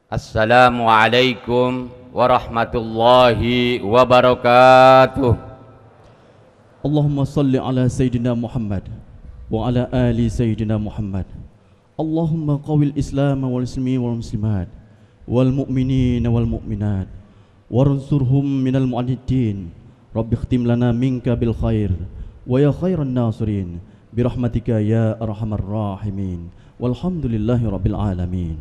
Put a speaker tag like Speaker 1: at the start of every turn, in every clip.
Speaker 1: Assalamualaikum warahmatullahi wabarakatuh.
Speaker 2: Allahumma salli ala Sayyidina Muhammad wa ala ali Sayyidina Muhammad. Allahumma qawil Islam wal muslimin wal muslimat wal mu'minin wal mu'minat warunsurhum minal mu'anidin. Rabbi khtim lana minka bil khair wa ya khairan nasirin birahmatika ya arhamar rahimin walhamdulillahi rabbil alamin.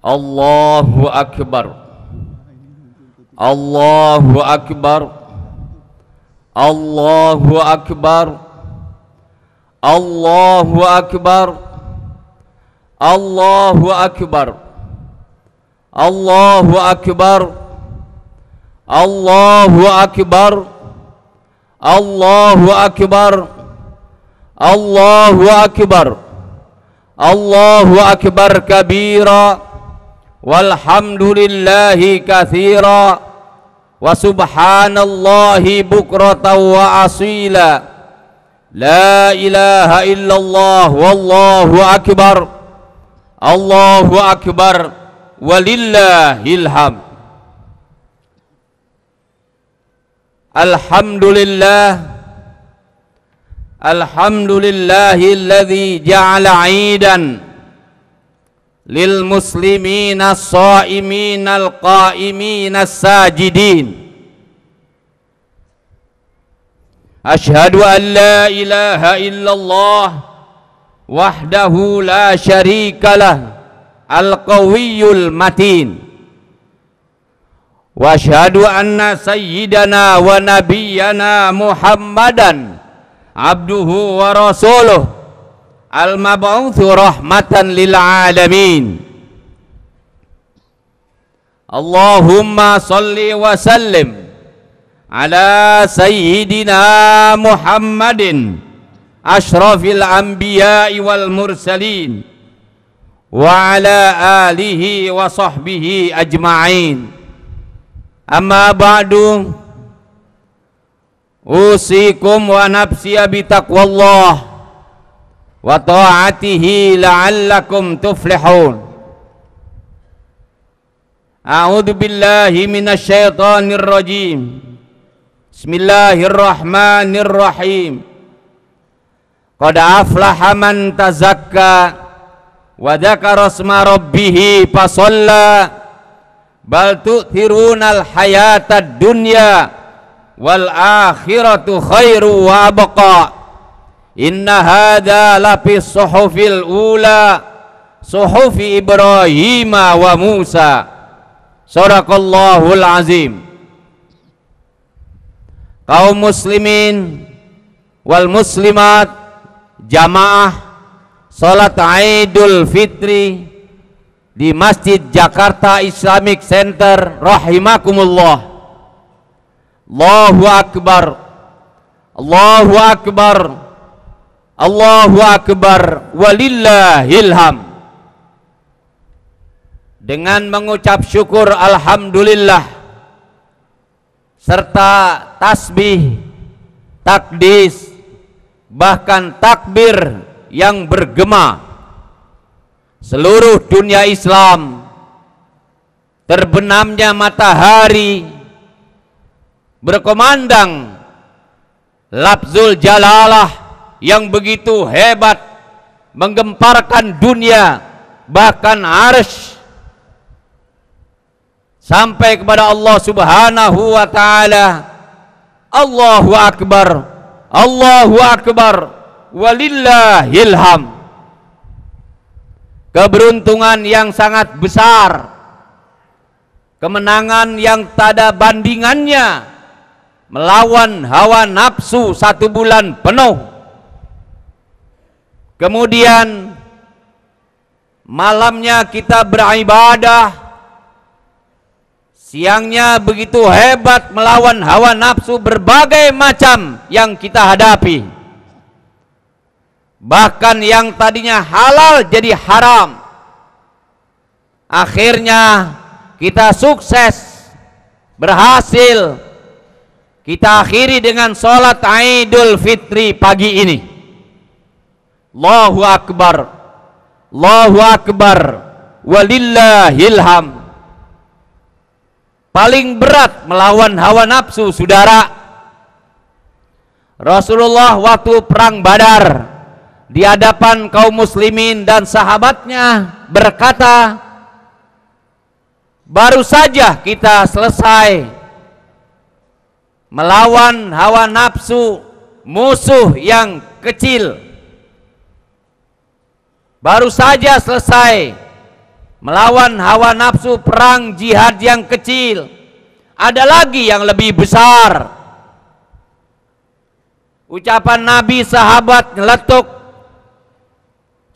Speaker 1: Allahu Akbar, Allahu Akbar, Allahu Akbar, Allahu Akbar, Allahu Akbar, Allahu Akbar, Allahu Akbar, Allahu Akbar, Allahu Akbar, Allahu Akbar kabira. Walhamdulillahi katsira wa subhanallahi bukratan wa asila. La ilaha illallah wallahu akbar. Allahu akbar walillahil hamd. Alhamdulillah, alhamdulillahilladzi ja'ala 'idan lil muslimina as-sha'imina al-qa'imina as-sajidin. Asyhadu an la ilaha illallah wahdahu la syarikalah al-qawiyyul matin. Wa asyhadu anna sayyidana wa nabiyyana Muhammadan abduhu wa rasuluh al-mab'utsu rahmatan lil alamin. Allahumma salli wa sallim ala sayyidina Muhammadin asyrafil anbiya'i wal mursalin wa ala alihi wa sahbihi ajma'in. Amma ba'du, usikum wa nafsiya bi taqwallah wa ta'atihi la'allakum tuflihun. A'udzu billahi minasy syaithanir rajim. Bismillahirrahmanirrahim. Qad aflaha man tazakka wa dzakara isma rabbih fasalla bal tu'thirunal hayatad dunya wal akhiratu khairu wa abqa. Inna hadza lafi suhufil ula suhufi Ibrahim wa Musa. Shadaqallahul azim. Kaum muslimin wal muslimat jamaah salat Idul Fitri di Masjid Jakarta Islamic Center rahimakumullah. Allahu akbar, Allahu akbar, Allahu akbar walillahil hamd. Dengan mengucap syukur alhamdulillah serta tasbih, takdis, bahkan takbir yang bergema, seluruh dunia Islam, terbenamnya matahari, berkomandang lafzul jalalah yang begitu hebat menggemparkan dunia, bahkan arsy, sampai kepada Allah subhanahu wa ta'ala. Allahu akbar, Allahu akbar walillahil hamd. Keberuntungan yang sangat besar, kemenangan yang tak ada bandingannya melawan hawa nafsu 1 bulan penuh. Kemudian malamnya kita beribadah, siangnya begitu hebat melawan hawa nafsu berbagai macam yang kita hadapi. Bahkan yang tadinya halal jadi haram. Akhirnya kita sukses, berhasil Kita akhiri dengan sholat Idul Fitri pagi ini. Allahu Akbar, Allahu Akbar, walillahil hamd. Paling berat melawan hawa nafsu, saudara. Rasulullah waktu perang Badar di hadapan kaum muslimin dan sahabatnya berkata, baru saja kita selesai melawan hawa nafsu, musuh yang kecil. Baru saja selesai melawan hawa nafsu, perang jihad yang kecil. Ada lagi yang lebih besar. Ucapan Nabi, sahabat nyeletuk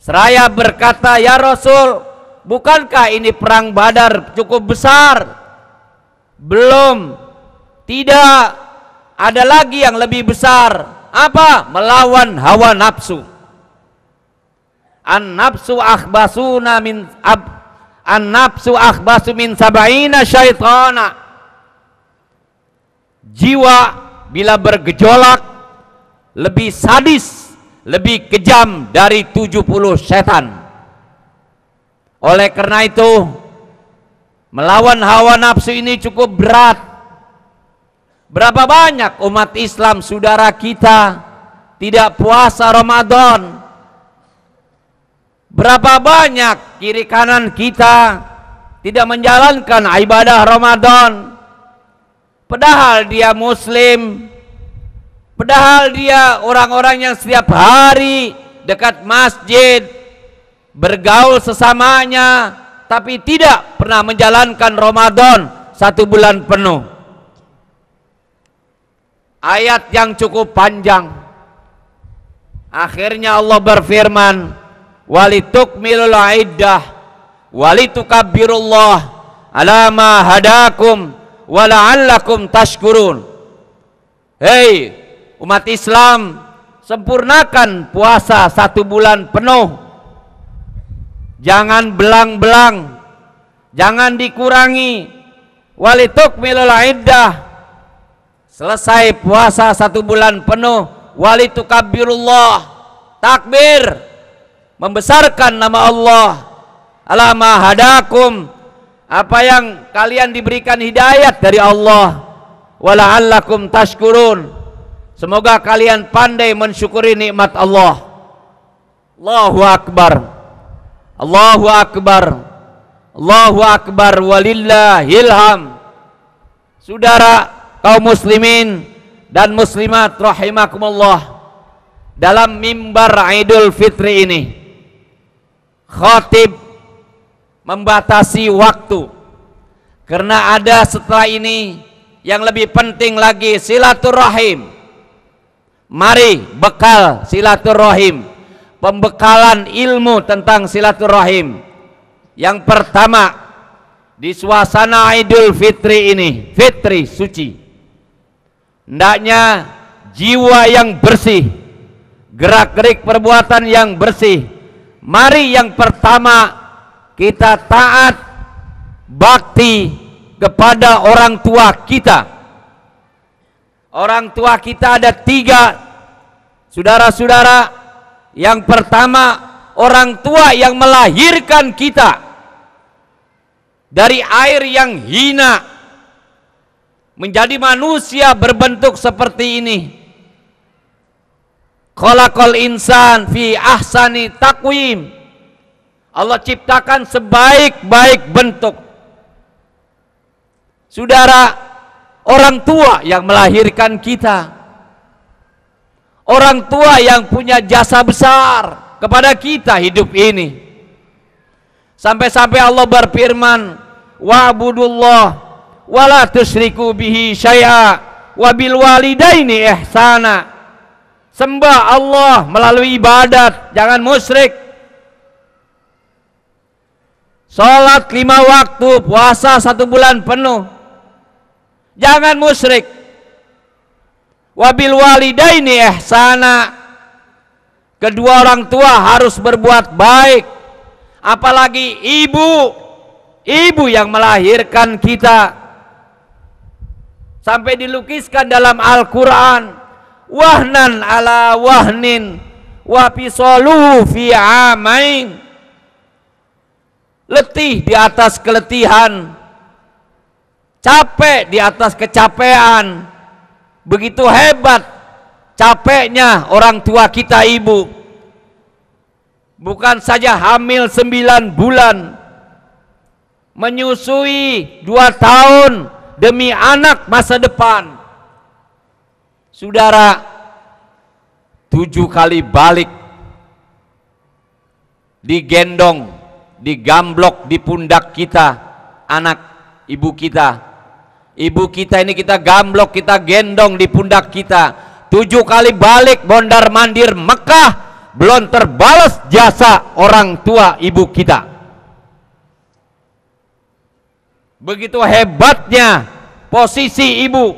Speaker 1: seraya berkata, ya Rasul, bukankah ini perang Badar cukup besar? Belum. Tidak. Ada lagi yang lebih besar. Apa? Melawan hawa nafsu. An-nafsu akhbasu min sab'ina syaitana. Jiwa bila bergejolak lebih sadis, lebih kejam dari 70 setan. Oleh karena itu, melawan hawa nafsu ini cukup berat. Berapa banyak umat Islam, saudara kita, tidak puasa Ramadan? Berapa banyak kiri kanan kita tidak menjalankan ibadah Ramadan? Padahal dia muslim, padahal dia orang-orang yang setiap hari dekat masjid, bergaul sesamanya, tapi tidak pernah menjalankan Ramadan 1 bulan penuh. Ayat yang cukup panjang. Akhirnya Allah berfirman, walitukmilul iddah walitukabbirullah ala ma hadakum wa la'allakum tashkurun. Hei umat Islam, sempurnakan puasa 1 bulan penuh. Jangan belang-belang, jangan dikurangi. Walitukmilul iddah, selesai puasa 1 bulan penuh, walitukabbirullah, takbir, membesarkan nama Allah, ala ma hadakum, apa yang kalian diberikan hidayat dari Allah, wa la'allakum tashkurun, semoga kalian pandai mensyukuri nikmat Allah. Allahu Akbar, Allahu Akbar, Allahu Akbar, walillahil hamd. Saudara kaum muslimin dan muslimat rahimakumullah, dalam mimbar Idul Fitri ini khatib membatasi waktu, karena ada setelah ini yang lebih penting lagi, silaturahim. Mari bekal silaturahim, pembekalan ilmu tentang silaturahim. Yang pertama, di suasana Idul Fitri ini, fitri suci, hendaknya jiwa yang bersih, gerak-gerik perbuatan yang bersih. Mari yang pertama kita taat bakti kepada orang tua kita. Orang tua kita ada 3, saudara-saudara. Yang pertama, orang tua yang melahirkan kita dari air yang hina menjadi manusia berbentuk seperti ini. Khalaqal insan fi ahsani taqwim. Allah ciptakan sebaik-baik bentuk. Saudara, orang tua yang melahirkan kita, orang tua yang punya jasa besar kepada kita hidup ini. Sampai-sampai Allah berfirman, wa'budullah wala tusyriku bihi syai'a wa bil walidaini ihsana. Sembah Allah melalui ibadat, jangan musyrik. Salat 5 waktu, puasa 1 bulan penuh, jangan musyrik. Wa bil walidaini ihsana, kedua orang tua harus berbuat baik. Apalagi ibu yang melahirkan kita. sampai dilukiskan dalam Al-Quran, wahnan ala wahnin wa fisaluhu fi amain, letih di atas keletihan, capek di atas kecapean. Begitu hebat capeknya orang tua kita ibu, bukan saja hamil 9 bulan, menyusui 2 tahun demi anak masa depan. Saudara, 7 kali balik, digendong, digamblok di pundak kita, anak ibu kita. Ibu kita ini kita gamblok, kita gendong di pundak kita. 7 kali balik mondar mandir Mekah, belum terbalas jasa orang tua ibu kita. Begitu hebatnya posisi ibu,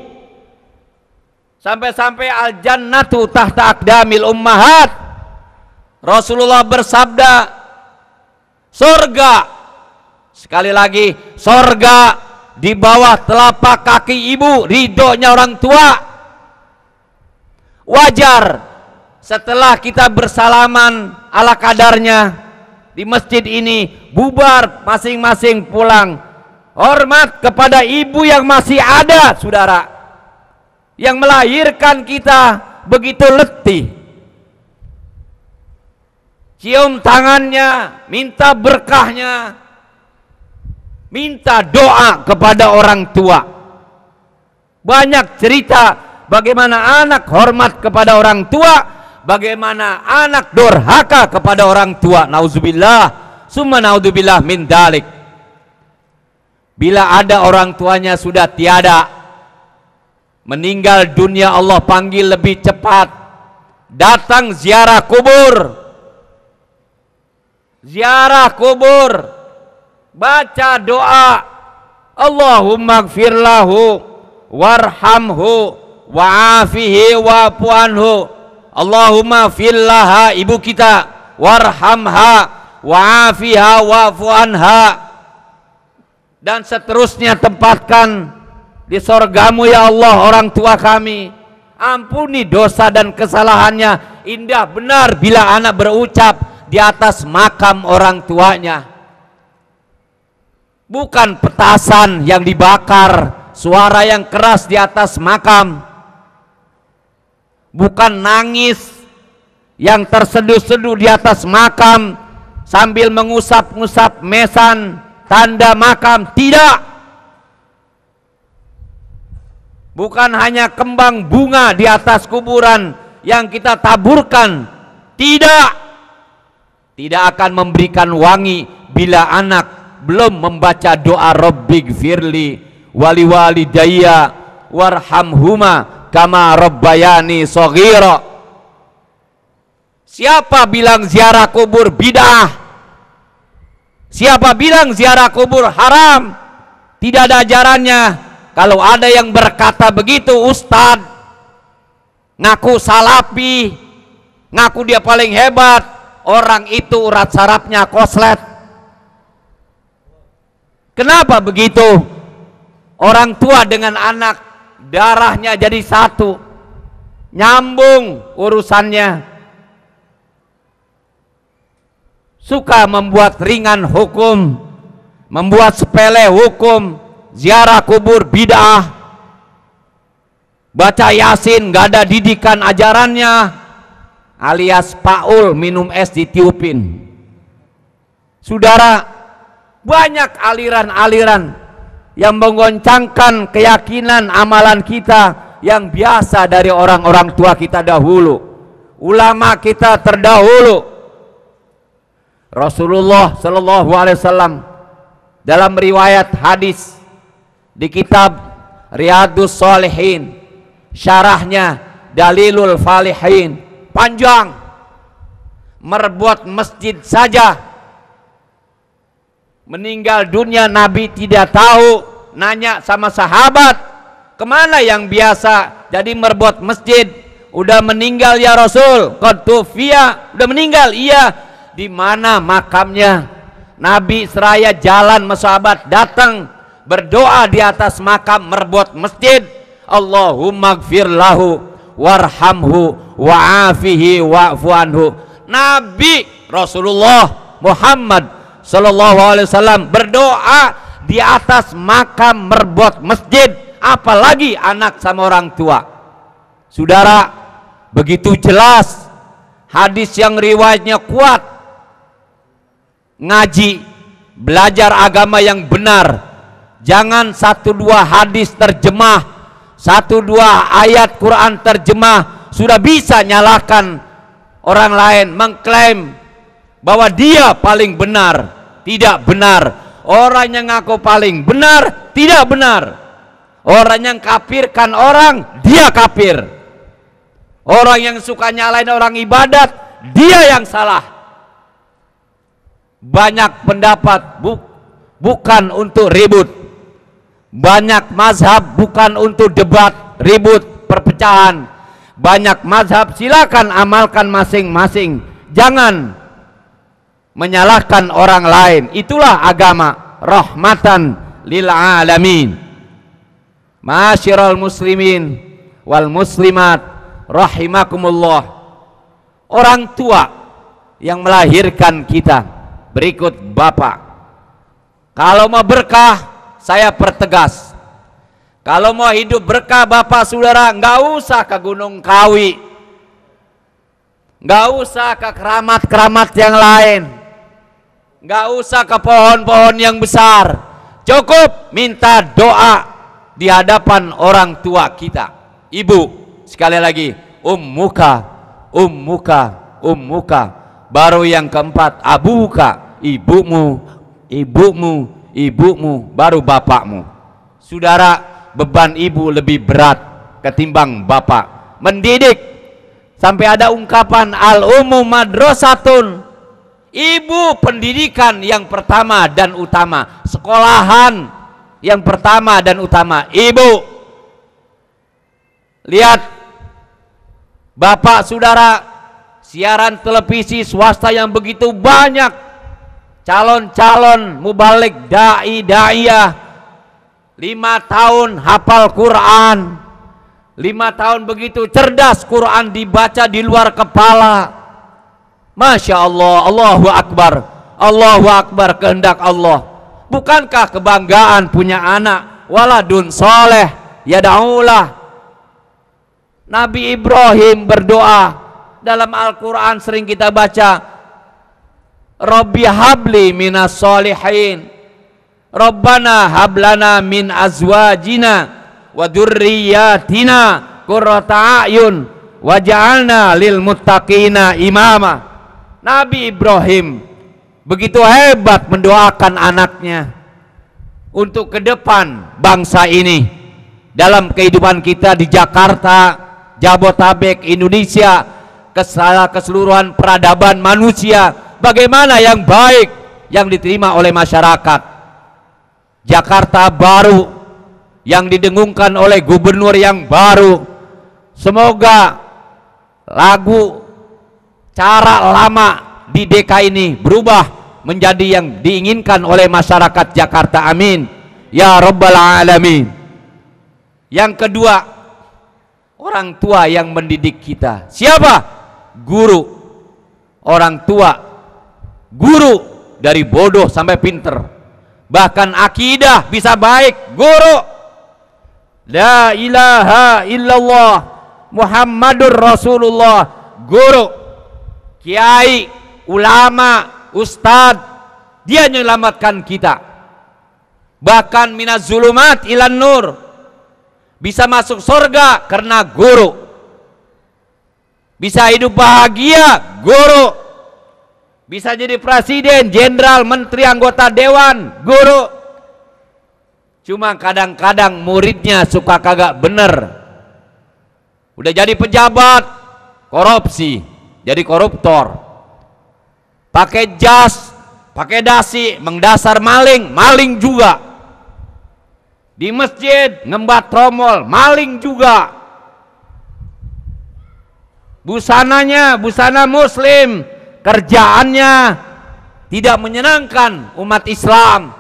Speaker 1: sampai-sampai al-jannatu tahta aqdamil ummahat. Rasulullah bersabda, surga, sekali lagi, surga di bawah telapak kaki ibu, ridhonya orang tua. Wajar setelah kita bersalaman ala kadarnya di masjid ini, bubar masing-masing pulang. Hormat kepada ibu yang masih ada, saudara, yang melahirkan kita begitu letih. Cium tangannya, minta berkahnya, minta doa kepada orang tua. Banyak cerita bagaimana anak hormat kepada orang tua, bagaimana anak durhaka kepada orang tua. Nauzubillah, summa naudzubillah min dalik. Bila ada orang tuanya sudah tiada, meninggal dunia, Allah panggil lebih cepat. Datang ziarah kubur, ziarah kubur, baca doa, Allahumma gfir lahu warhamhu wa'afihi wa'fu anhu, Allahumma fillaha ibu kita, warhamha wa'afiha wa'fu anha, dan seterusnya. Tempatkan di sorgamu ya Allah orang tua kami, ampuni dosa dan kesalahannya. Indah benar bila anak berucap di atas makam orang tuanya. Bukan petasan yang dibakar, suara yang keras di atas makam. Bukan nangis yang terseduh-seduh di atas makam sambil mengusap-ngusap mesan tanda makam. Tidak. Bukan hanya kembang bunga di atas kuburan yang kita taburkan. Tidak. Tidak akan memberikan wangi bila anak belum membaca doa Rabbighfirli wali walidayya warhamhuma kama rabbayani shaghira. Siapa bilang ziarah kubur bid'ah? Siapa bilang ziarah kubur haram? Tidak ada ajarannya. Kalau ada yang berkata begitu, ustadz, ngaku salafi, ngaku dia paling hebat, orang itu urat sarafnya koslet. Kenapa begitu? Orang tua dengan anak darahnya jadi satu, nyambung urusannya. Suka membuat ringan hukum, membuat sepele hukum. Ziarah kubur bid'ah, baca yasin gak ada didikan ajarannya, alias Paul minum es ditiupin. Saudara, banyak aliran-aliran yang menggoncangkan keyakinan amalan kita yang biasa dari orang-orang tua kita dahulu, ulama kita terdahulu. Rasulullah Sallallahu Alaihi Wasallam dalam riwayat hadis di kitab Riyadus Shalihin, syarahnya Dalilul Falihin, panjang, merbuat masjid saja. Meninggal dunia Nabi tidak tahu, nanya sama sahabat, kemana yang biasa jadi merbuat masjid? Udah meninggal ya Rasul, qad tufiya, udah meninggal. Iya, di mana makamnya? Nabi seraya jalan, sahabat datang berdoa di atas makam merbuat masjid. Allahumma gfir lahu warhamhu wa'afihi wa'fu anhu. Nabi Rasulullah Muhammad sallallahu alaihi wasallam berdoa di atas makam merbot masjid, apalagi anak sama orang tua. Saudara, begitu jelas hadis yang riwayatnya kuat. Ngaji, belajar agama yang benar, jangan satu dua hadis terjemah, satu dua ayat Quran terjemah sudah bisa nyalakan orang lain, mengklaim bahwa dia paling benar. Tidak benar. Orang yang ngaku paling benar tidak benar. Orang yang kafirkan orang, dia kafir. Orang yang suka nyalain orang ibadat, dia yang salah. Banyak pendapat bukan untuk ribut. Banyak mazhab bukan untuk debat, ribut, perpecahan. Banyak mazhab silakan amalkan masing-masing. Jangan menyalahkan orang lain. Itulah agama, rahmatan lil alamin. Ma'asyiral muslimin wal muslimat rahimakumullah. Orang tua yang melahirkan kita, berikut bapak. Kalau mau berkah, saya pertegas, kalau mau hidup berkah bapak saudara, nggak usah ke Gunung Kawi, nggak usah ke keramat-keramat yang lain, nggak usah ke pohon-pohon yang besar. Cukup minta doa di hadapan orang tua kita. Ibu, sekali lagi, ummuka, ummuka, ummuka. Baru yang keempat, abuka, ibumu, ibumu, ibumu, baru bapakmu. Saudara, beban ibu lebih berat ketimbang bapak. Mendidik, sampai ada ungkapan al-ummu madrasatun. Ibu pendidikan yang pertama dan utama, sekolahan yang pertama dan utama, ibu. Lihat bapak saudara, siaran televisi swasta yang begitu banyak, calon-calon mubalik, dai-daiyah, 5 tahun hafal Quran, 5 tahun begitu cerdas, Quran dibaca di luar kepala. Masya Allah, Allahu Akbar, Allahu Akbar, kehendak Allah. Bukankah kebanggaan punya anak waladun soleh yada'ulah? Nabi Ibrahim berdoa, dalam Al-Quran sering kita baca, Rabbi habli minas solihin, Rabbana hablana min azwajina wa dzurriyyatina qurrata a'yun waj'alna lil muttaqina imama. Nabi Ibrahim begitu hebat mendoakan anaknya untuk ke depan bangsa ini, dalam kehidupan kita di Jakarta, Jabotabek, Indonesia, keseluruhan peradaban manusia, bagaimana yang baik yang diterima oleh masyarakat. Jakarta baru yang didengungkan oleh gubernur yang baru. Semoga lagu cara lama di DKI ini berubah menjadi yang diinginkan oleh masyarakat Jakarta. Amin ya rabbal alamin. Yang kedua, orang tua yang mendidik kita. Siapa? Guru. Orang tua, guru, dari bodoh sampai pinter. Bahkan akidah bisa baik, guru. La ilaha illallah Muhammadur Rasulullah, guru. Kiai, ulama, ustadz, dia menyelamatkan kita. Bahkan minaz zulumat ilan nur, bisa masuk surga karena guru. Bisa hidup bahagia, guru. Bisa jadi presiden, jenderal, menteri, anggota dewan, guru. Cuma kadang-kadang muridnya suka kagak bener. Udah jadi pejabat, korupsi, jadi koruptor. Pakai jas, pakai dasi, mengdasar maling, maling juga. Di masjid ngembat tromol, maling juga. Busananya busana muslim, kerjaannya tidak menyenangkan umat Islam.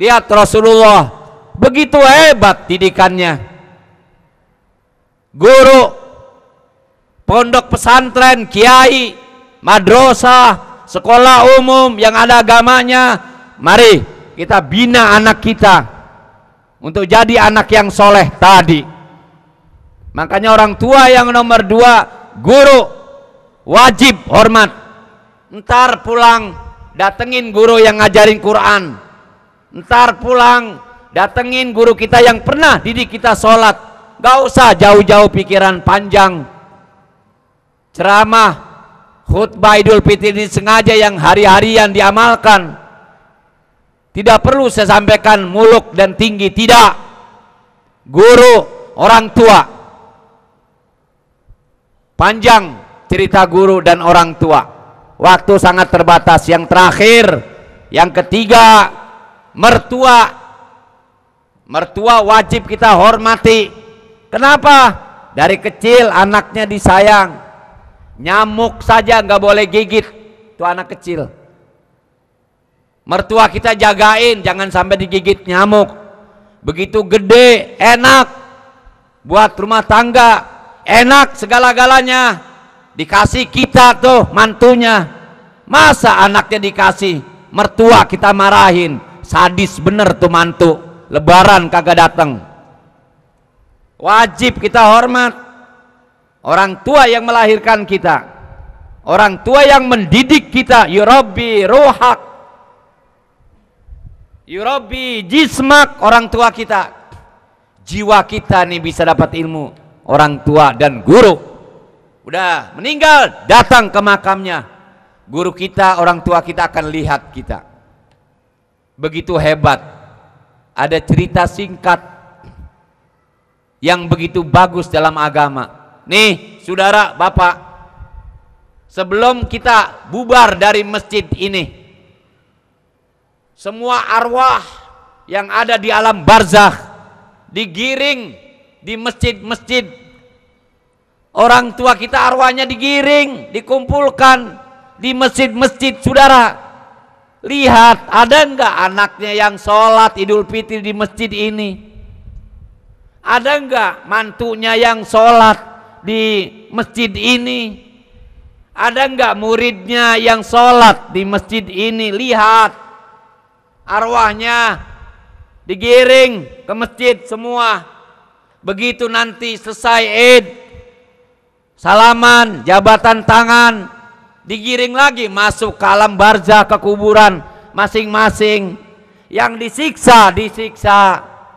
Speaker 1: Lihat Rasulullah, begitu hebat didikannya. guru, pondok pesantren, kiai, madrasah, sekolah umum yang ada agamanya, mari kita bina anak kita untuk jadi anak yang soleh tadi. Makanya orang tua yang nomor 2, guru, wajib hormat. Ntar pulang datengin guru yang ngajarin Quran, ntar pulang datengin guru kita yang pernah didik kita sholat. Gak usah jauh-jauh pikiran panjang, ceramah khutbah Idul Fitri ini sengaja yang hari-harian diamalkan. Tidak perlu saya sampaikan muluk dan tinggi, tidak. Guru, orang tua, panjang cerita guru dan orang tua, waktu sangat terbatas. Yang terakhir, yang ketiga, mertua. Mertua wajib kita hormati. Kenapa? Dari kecil anaknya disayang. Nyamuk saja nggak boleh gigit tuh anak kecil. Mertua kita jagain jangan sampai digigit nyamuk. Begitu gede enak buat rumah tangga, enak segala-galanya dikasih kita tuh mantunya. Masa anaknya dikasih mertua kita marahin? Sadis bener tuh mantu, lebaran kagak datang. Wajib kita hormat orang tua yang melahirkan kita, orang tua yang mendidik kita. Yurabbi ruhak, yurabbi jismak. Orang tua kita, jiwa kita nih bisa dapat ilmu orang tua dan guru. Udah meninggal, datang ke makamnya, guru kita, orang tua kita akan lihat kita. Begitu hebat. Ada cerita singkat yang begitu bagus dalam agama. Nih saudara bapak, sebelum kita bubar dari masjid ini, semua arwah yang ada di alam barzakh digiring di masjid-masjid. Orang tua kita arwahnya digiring, dikumpulkan di masjid-masjid. Saudara, lihat ada enggak anaknya yang sholat Idul Fitri di masjid ini? Ada enggak mantunya yang sholat di masjid ini? Ada enggak muridnya yang sholat di masjid ini? Lihat, arwahnya digiring ke masjid semua. Begitu nanti selesai Id, salaman, jabatan tangan, digiring lagi masuk ke alam barzakh, ke kuburan masing-masing. Yang disiksa,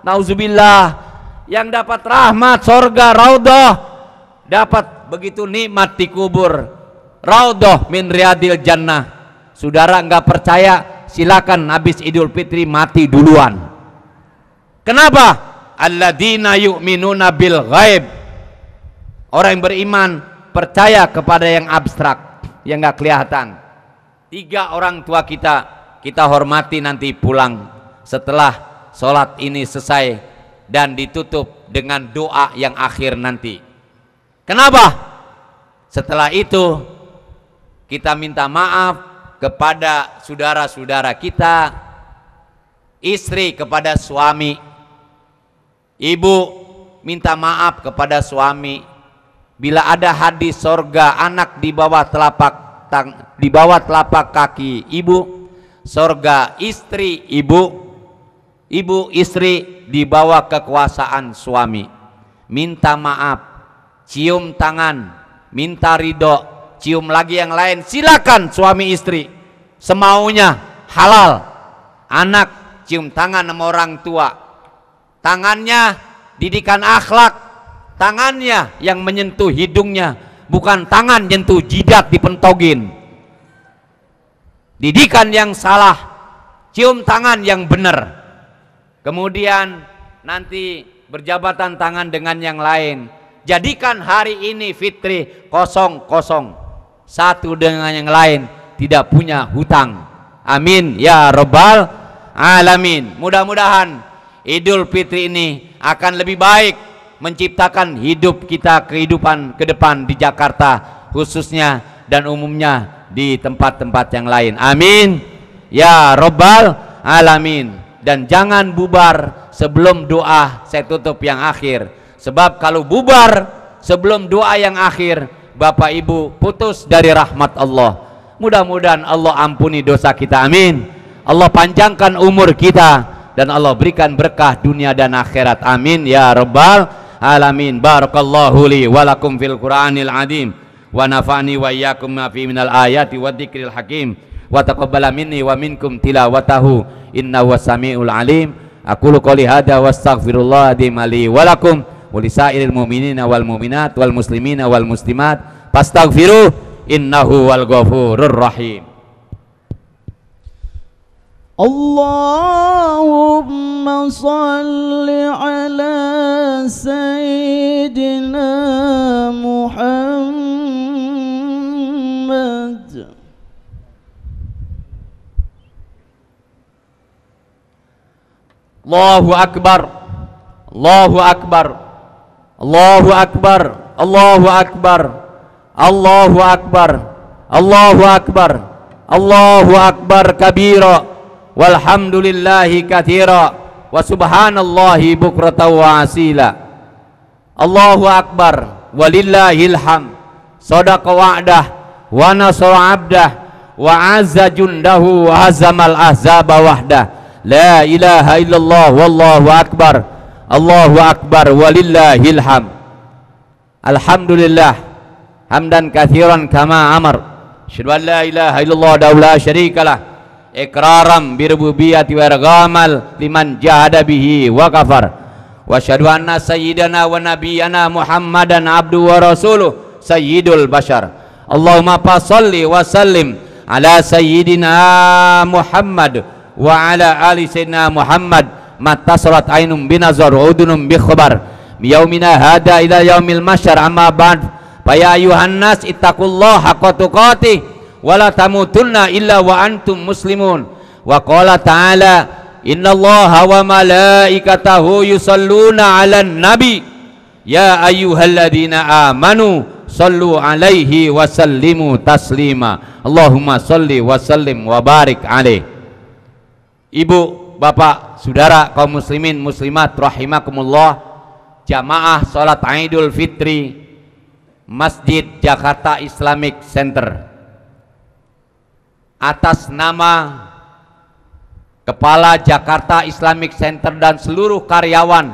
Speaker 1: nauzubillah. Yang dapat rahmat sorga raudhah, dapat begitu nikmat di kubur, raudhah min riyadil jannah. Saudara nggak percaya, silakan habis Idul Fitri mati duluan. Kenapa? Alladzina yu'minuna bil ghaib. Orang yang beriman percaya kepada yang abstrak, yang nggak kelihatan. 3 orang tua kita hormati nanti pulang setelah sholat ini selesai dan ditutup dengan doa yang akhir nanti. Kenapa? Setelah itu kita minta maaf kepada saudara-saudara kita, istri kepada suami, ibu minta maaf kepada suami. Bila ada hadis sorga, anak di bawah telapak kaki ibu, sorga istri ibu, ibu istri di bawah kekuasaan suami. Minta maaf, cium tangan, minta ridho, cium lagi yang lain, silakan suami istri semaunya, halal. Anak cium tangan sama orang tua, tangannya didikan akhlak, tangannya yang menyentuh hidungnya, bukan tangan nyentuh jidat dipentogin. Didikan yang salah, cium tangan yang benar. Kemudian nanti berjabatan tangan dengan yang lain. Jadikan hari ini fitri kosong-kosong, satu dengan yang lain, tidak punya hutang. Amin ya rabbal alamin. Mudah-mudahan Idul Fitri ini akan lebih baik menciptakan hidup kita, kehidupan ke depan di Jakarta khususnya dan umumnya di tempat-tempat yang lain. Amin ya rabbal alamin. Dan jangan bubar sebelum doa saya tutup yang akhir. Sebab kalau bubar sebelum doa yang akhir, Bapak Ibu putus dari rahmat Allah. Mudah-mudahan Allah ampuni dosa kita, amin. Allah panjangkan umur kita dan Allah berikan berkah dunia dan akhirat, amin ya rabbal alamin. Barakallahu li wa lakum fil Qur'anil azim wa nafa'ni wa iyyakum ma fi minal ayati wa dzikril hakim wa taqabbala minni wa minkum tilawatahu innahu was-sami'ul alim. Aqulu qouli hadza wastaghfirullah li wa lakum wa lisairil mu'minina wal mu'minat wal muslimina wal muslimat fastaghfiruh innahu wal ghafurur rahim.
Speaker 2: Allahumma salli ala sayyidina Muhammad.
Speaker 1: Allahu akbar, Allahu akbar, Allahu akbar, Allahu akbar, Allahu akbar, Allahu akbar, Allahu akbar kabira, walhamdulillahi katsira, wa subhanallahi bukratan wa asila. Allahu akbar, walillahil hamd. Sadaqa wa'dah wa nasara 'abdah wa 'azza jundahu wa hazamal ahzaba wahdah. La ilaha illallah wallahu akbar, Allahu akbar, walillahil hamd. Alhamdulillah hamdan katsiran kama amar. Asyhadu an la ilaha illallah wa la syarikalah iqraram bi rububiyyati wa irghamal liman jahada bihi wa kafar. Wa asyhadu anna sayyidana wa nabiyyana Muhammadan abduhu wa rasuluh sayyidul bashar. Allahumma shalli wa sallim ala sayyidina Muhammad wa ala ali sayyidina Muhammad mattasalat ainum binazar wa udunum bi khabar yaumina hada ila yaumil masyar. Amma ba'd, fa ya ayuhan nas ittaqullaha haqqa tuqatih wa la tamutunna illa wa antum muslimun. Wa qala ta'ala innallaha wa malaikatahu yusalluna 'alan nabi ya ayyuhalladzina amanu sallu 'alaihi wa sallimu taslima. Allahumma salli wa sallim wa barik 'alaihi. Ibu, bapak, saudara kaum muslimin muslimat rahimakumullah, jamaah salat Idul Fitri Masjid Jakarta Islamic Center, atas nama Kepala Jakarta Islamic Center dan seluruh karyawan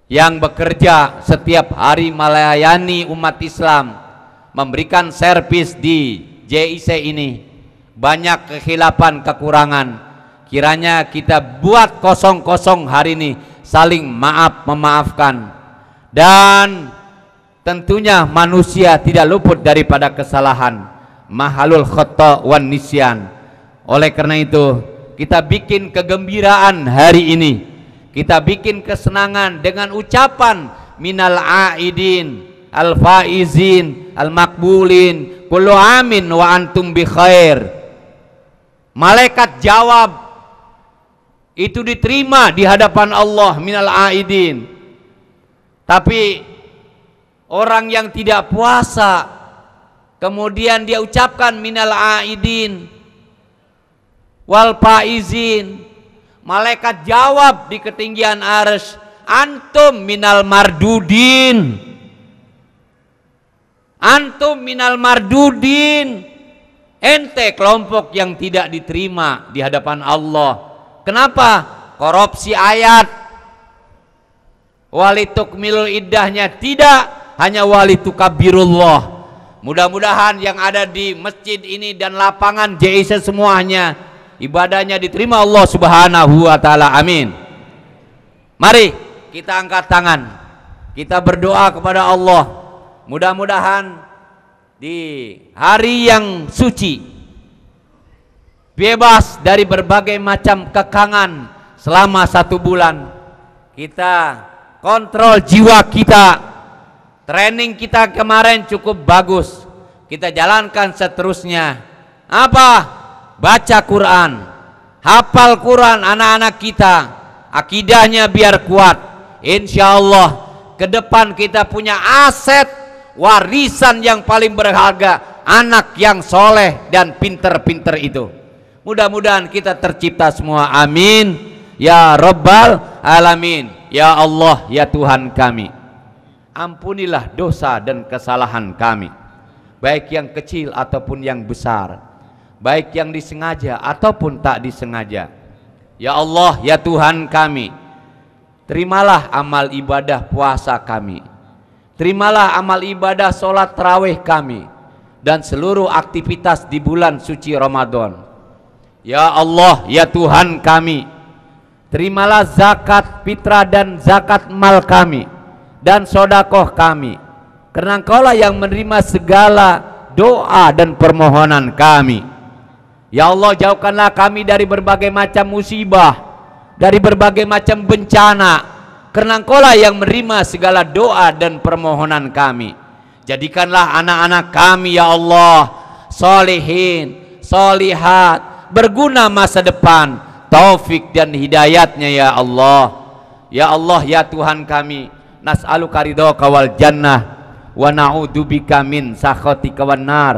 Speaker 1: yang bekerja setiap hari melayani umat Islam, memberikan servis di JIC ini, banyak kekhilafan kekurangan, kiranya kita buat kosong hari ini saling memaafkan. Dan tentunya manusia tidak luput daripada kesalahan, mahalul khata' wan nisyan. Oleh karena itu kita bikin kegembiraan hari ini, kita bikin kesenangan dengan ucapan minal aidin al faizin al makbulin kullu amin wa antum bi khair. Malaikat jawab, itu diterima di hadapan Allah minal aidin. Tapi orang yang tidak puasa kemudian dia ucapkan minal aidin wal faizin, malaikat jawab di ketinggian arsy, antum minal mardudin, antum minal mardudin. Ente kelompok yang tidak diterima di hadapan Allah. Kenapa? Korupsi ayat. Walitukmilul iddahnya tidak, hanya walitukabirullah. Mudah-mudahan yang ada di masjid ini dan lapangan JIC semuanya ibadahnya diterima Allah Subhanahu wa taala, amin. Mari kita angkat tangan, kita berdoa kepada Allah. Mudah-mudahan di hari yang suci, bebas dari berbagai macam kekangan selama 1 bulan, kita kontrol jiwa kita. Training kita kemarin cukup bagus, kita jalankan seterusnya. Apa? Baca Quran, hafal Quran anak-anak kita, akidahnya biar kuat. Insya Allah ke depan kita punya aset warisan yang paling berharga, anak yang soleh dan pinter-pinter itu. Mudah-mudahan kita tercipta semua, amin ya rabbal alamin. Ya Allah, ya Tuhan kami, ampunilah dosa dan kesalahan kami, baik yang kecil ataupun yang besar, baik yang disengaja ataupun tak disengaja. Ya Allah, ya Tuhan kami, terimalah amal ibadah puasa kami, terimalah amal ibadah sholat tarawih kami, dan seluruh aktivitas di bulan suci Ramadan. Ya Allah, ya Tuhan kami, terimalah zakat fitrah dan zakat mal kami dan sodakoh kami, karena Engkaulah yang menerima segala doa dan permohonan kami. Ya Allah, jauhkanlah kami dari berbagai macam musibah, dari berbagai macam bencana, karena Engkaulah yang menerima segala doa dan permohonan kami. Jadikanlah anak-anak kami ya Allah solihin, solihat, berguna masa depan, taufik dan hidayatnya ya Allah. Ya Allah, ya Tuhan kami, nas'aluka ridhaka wal jannah wa na'udzubika min sakhatika wan nar.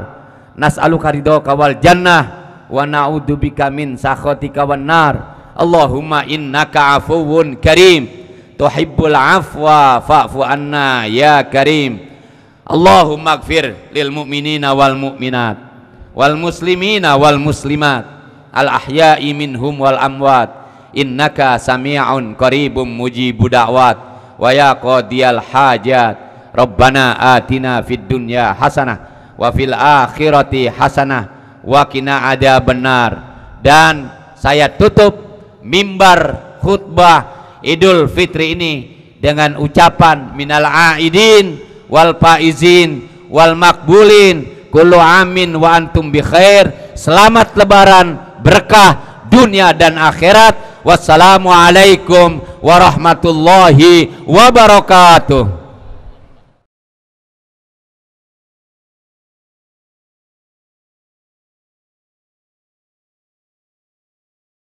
Speaker 1: Nas'aluka ridhaka wal jannah wa na'udzubika min sakhatika wan nar. Allahumma innaka afuwun karim tuhibbul afwa fa'fu anna ya karim. Allahumma ighfir lil mu'minina wal mu'minat wal muslimina wal muslimat al ahya'i minhum wal amwat innaka sami'un qaribum mujibud da'wat wa ya qadiyal hajat. Rabbana atina fid dunya hasanah wa fil akhirati hasanah wa qina adzabannar. Dan saya tutup mimbar khutbah Idul Fitri ini dengan ucapan minal aidin wal faizin wal makbulin kullu amin wa antum bi khair. Selamat lebaran, berkah dunia dan akhirat. Wassalamualaikum warahmatullahi wabarakatuh.